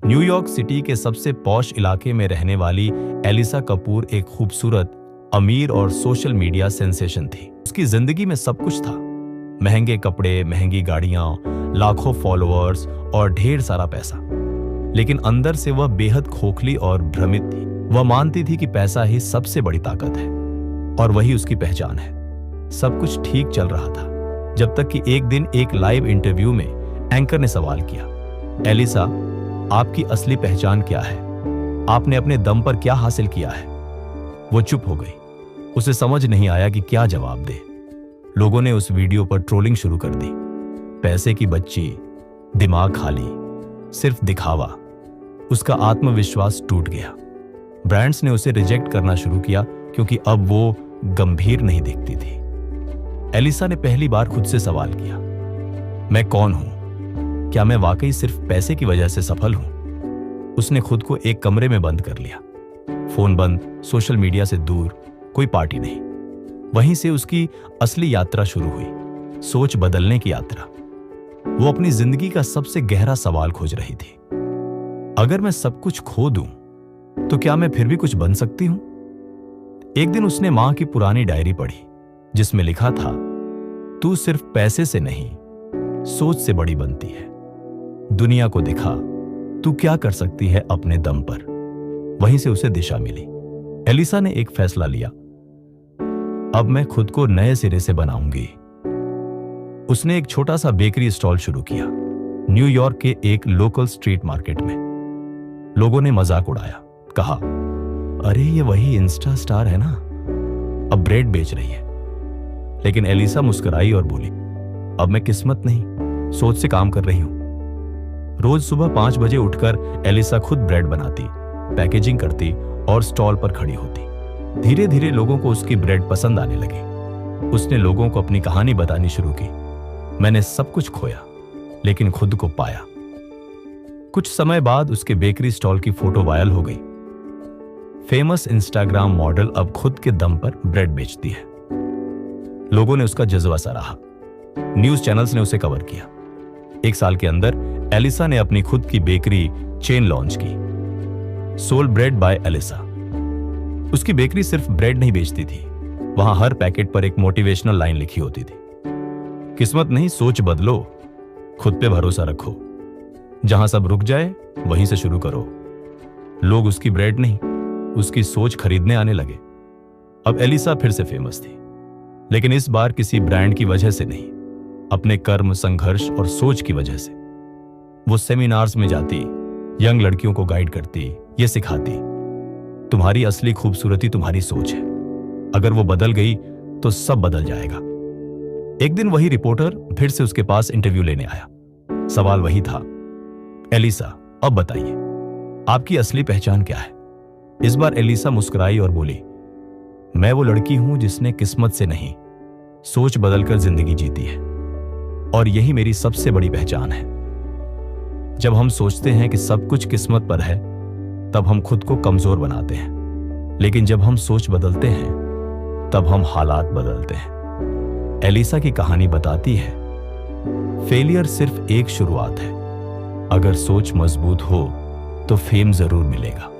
New York city के सबसे posh इलाके में रहने वाली एलिसा कपूर एक खूबसूरत, अमीर और सोशल मीडिया सेंसेशन थी। उसकी जिंदगी में सब कुछ था, महंगे कपड़े, महंगी गाड़ियां, लाखों फॉलोअर्स और ढेर सारा पैसा। लेकिन अंदर से वह बेहद खोखली और भ्रमित थी। वह मानती थी कि पैसा ही सबसे बड़ी ताकत है और वही उसकी पहचान है। सब कुछ ठीक चल रहा था जब तक कि एक दिन एक लाइव इंटरव्यू में एंकर ने सवाल किया, एलिसा, आपकी असली पहचान क्या है? आपने अपने दम पर क्या हासिल किया है? वो चुप हो गई। उसे समझ नहीं आया कि क्या जवाब दे। लोगों ने उस वीडियो पर ट्रोलिंग शुरू कर दी। पैसे की बच्ची, दिमाग खाली, सिर्फ दिखावा। उसका आत्मविश्वास टूट गया। ब्रांड्स ने उसे रिजेक्ट करना शुरू किया क्योंकि अब वो गंभीर नहीं दिखती थी। एलिसा ने पहली बार खुद से सवाल किया, मैं कौन हूं? क्या मैं वाकई सिर्फ पैसे की वजह से सफल हूं? उसने खुद को एक कमरे में बंद कर लिया। फोन बंद, सोशल मीडिया से दूर, कोई पार्टी नहीं। वहीं से उसकी असली यात्रा शुरू हुई, सोच बदलने की यात्रा। वो अपनी जिंदगी का सबसे गहरा सवाल खोज रही थी। अगर मैं सब कुछ खो दूं तो क्या मैं फिर भी कुछ बन सकती हूं? एक दिन उसने मां की पुरानी डायरी पढ़ी जिसमें लिखा था, तू सिर्फ पैसे से नहीं, सोच से बड़ी बनती है। दुनिया को दिखा तू क्या कर सकती है अपने दम पर। वहीं से उसे दिशा मिली। एलिसा ने एक फैसला लिया, अब मैं खुद को नए सिरे से बनाऊंगी। उसने एक छोटा सा बेकरी स्टॉल शुरू किया, न्यूयॉर्क के एक लोकल स्ट्रीट मार्केट में। लोगों ने मजाक उड़ाया, कहा, अरे ये वही इंस्टा स्टार है ना, अब ब्रेड बेच रही है। लेकिन एलिसा मुस्कुराई और बोली, अब मैं किस्मत नहीं, सोच से काम कर रही हूं। रोज सुबह 5 बजे उठकर एलिसा खुद ब्रेड बनाती, पैकेजिंग करती और स्टॉल पर खड़ी होती। धीरे धीरे लोगों को उसकी ब्रेड पसंद आने लगी। उसने लोगों को अपनी कहानी बतानी शुरू की, मैंने सब कुछ खोया लेकिन खुद को पाया। कुछ समय बाद उसके बेकरी स्टॉल की फोटो वायरल हो गई। फेमस इंस्टाग्राम मॉडल अब खुद के दम पर ब्रेड बेचती है। लोगों ने उसका जज्बा सराहा। न्यूज चैनल्स ने उसे कवर किया। 1 साल के अंदर एलिसा ने अपनी खुद की बेकरी चेन लॉन्च की, सोल ब्रेड बाय एलिसा। उसकी बेकरी सिर्फ ब्रेड नहीं बेचती थी, वहां हर पैकेट पर एक मोटिवेशनल लाइन लिखी होती थी, किस्मत नहीं, सोच बदलो, खुद पे भरोसा रखो, जहां सब रुक जाए वहीं से शुरू करो। लोग उसकी ब्रेड नहीं, उसकी सोच खरीदने आने लगे। अब एलिसा फिर से फेमस थी, लेकिन इस बार किसी ब्रांड की वजह से नहीं, अपने कर्म, संघर्ष और सोच की वजह से। वो सेमिनार्स में जाती, यंग लड़कियों को गाइड करती, ये सिखाती, तुम्हारी असली खूबसूरती तुम्हारी सोच है। अगर वो बदल गई तो सब बदल जाएगा। एक दिन वही रिपोर्टर फिर से उसके पास इंटरव्यू लेने आया। सवाल वही था, एलिसा, अब बताइए आपकी असली पहचान क्या है? इस बार एलिसा मुस्कुराई और बोली, मैं वो लड़की हूं जिसने किस्मत से नहीं, सोच बदलकर जिंदगी जीती है, और यही मेरी सबसे बड़ी पहचान है। जब हम सोचते हैं कि सब कुछ किस्मत पर है, तब हम खुद को कमजोर बनाते हैं, लेकिन जब हम सोच बदलते हैं तब हम हालात बदलते हैं। एलिसा की कहानी बताती है, फेलियर सिर्फ एक शुरुआत है। अगर सोच मजबूत हो तो फेम जरूर मिलेगा।